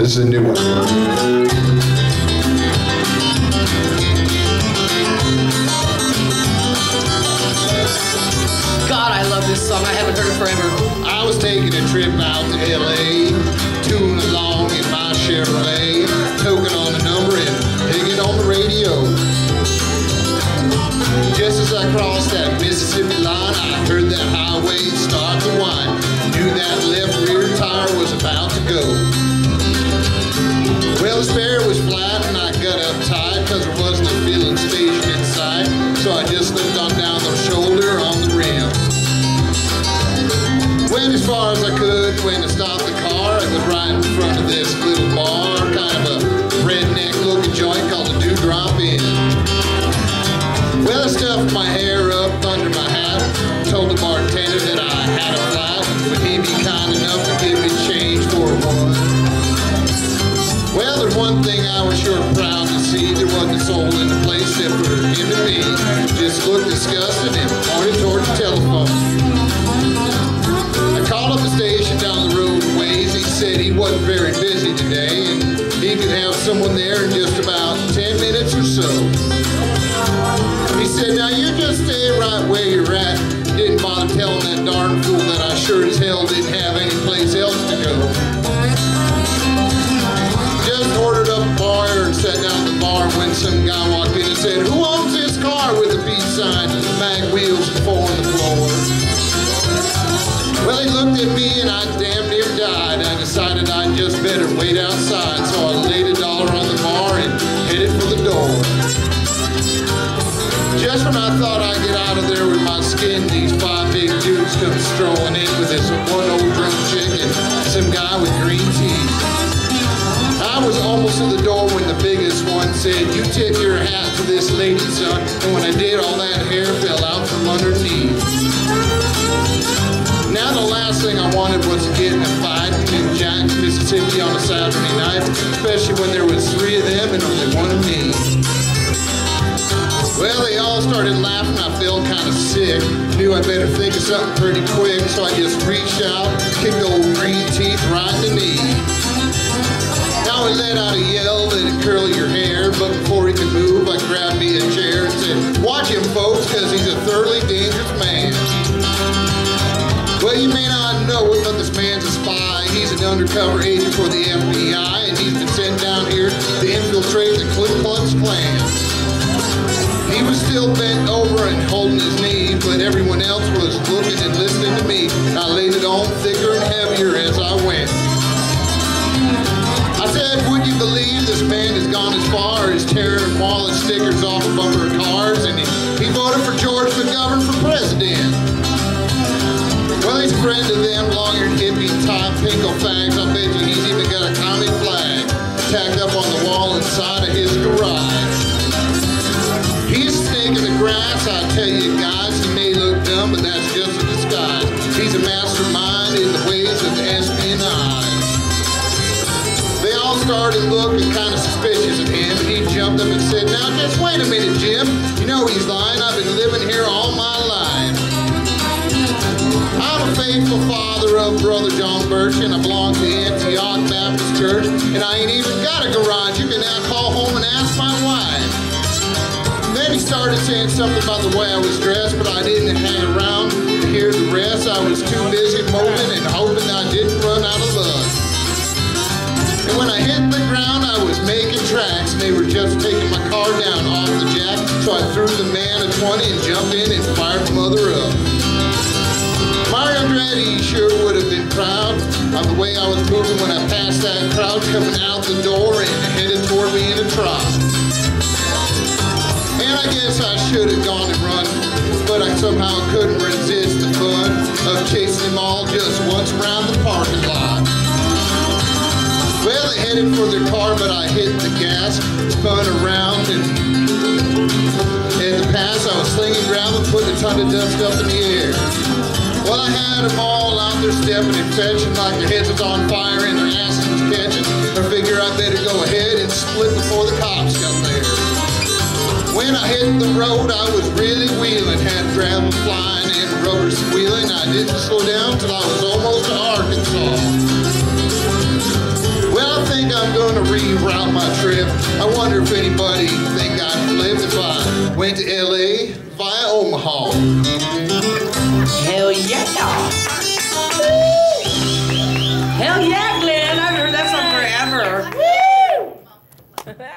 This is a new one. God, I love this song. I haven't heard it forever. I was taking a trip out to L.A., tooling along in my Chevrolet, toking on a number and digging on the radio. Just as I crossed that Mississippi line, I heard that highway start to whine. Knew that left rear tire was about to go. Well, the spare was flat and I got uptight because there wasn't a filling station in sight. So I just slipped on down the shoulder on the rim. Went as far as I could. When I stopped the car, it was right in front of this little bar, kind of a redneck looking joint called the Dewdrop Inn. Well, I stuffed my hair up under my hat, told the bartender that I had a flat. Would he be kind enough to give me change for one? Well, there's one thing I was sure proud to see. There wasn't a soul in the place except for him and me. Just looked disgusted and pointed towards the telephone. I called up the station down the road a ways. He said he wasn't very busy today and he could have someone there in just about 10 minutes or so. He said, now you just stay right where you're at. Didn't bother telling that darn fool that I sure as hell didn't have any place else to go. Just ordered up a bar and sat down at the bar when some guy walked in and said, who owns this car with the peace sign and the mag wheels and four on the floor? Well, he looked at me and I damn near died. I decided I'd just better wait outside, so I laid $1 on the bar and headed for the door. Just when I thought I'd get out of there with my skin, these 5 big dudes come strolling in with this one old drunk chick and some guy with green teeth. I was almost at the door when the biggest one said, you tip your hat to this lady, son. And when I did, all that hair fell out from underneath. Now the last thing I wanted was to get in a fight in Jackson, Mississippi on a Saturday night, especially when there was 3 of them and only 1 of me. Well, they all started laughing. I felt kind of sick. Knew I better think of something pretty quick, so I just reached out, kicked the old green teeth right in the knee. Now he let out a yell, let it curl your hair, but before he could move, I grabbed me a chair and said, watch him, folks, because he's a thoroughly dangerous man. Well, you may not know it, but this man's a spy. He's an undercover agent for the FBI, and he's been sent down here to infiltrate the Ku Klux Klan. He was still bent over and holding his knee, but everyone else was looking and listening to me. I laid it on thicker and heavier as I went. I said, would you believe this man has gone as far as tearing wallet stickers off of bumper cars, and he voted for George McClure for president. Well, he's a friend of them long-eared hippie type pinko fags. I bet you he's even got a commie flag tacked up on the wall inside of his garage. He's a snake in the grass, I tell you guys. He may look dumb, but that's just a disguise. He's a mastermind in the ways of espionage. They all started looking kind of suspicious of him, and he jumped up and said, now just wait a minute, Jim. You know he's lying. I've been living here all my life. I'm a faithful father of Brother John Birch, and I belong to Antioch Baptist Church, and I ain't even got a garage. You can now call home and ask my wife. Then he started saying something about the way I was dressed, but I didn't hang around to hear the rest. I was too busy moping and hoping I didn't run out of luck. And when I hit the ground, I was making tracks, and they were just taking my car down off the jack, so I threw the man a 20 and jumped in and fired the mother up. Mario Andretti sure would have been proud of the way I was moving when I passed that crowd coming out the door and headed toward me in a trot. And I guess I should have gone and run, but I somehow couldn't resist the fun of chasing them all just once around the parking lot. Well, they headed for their car, but I hit the gas, spun around, and in the pass I was slinging gravel, putting a ton of dust up in the air. Well, I had them all out there stepping and fetching like their heads was on fire and their asses was catching. I figure I better go ahead and split before the cops got there. When I hit the road, I was really wheeling, had gravel flying and rubber squealing. I didn't slow down till I was almost to Arkansas. Well, I think I reroute my trip. I wonder if anybody think I'd flip if I went to LA via Omaha. Hell yeah, dog. Hell yeah, Glenn. I've heard that song forever.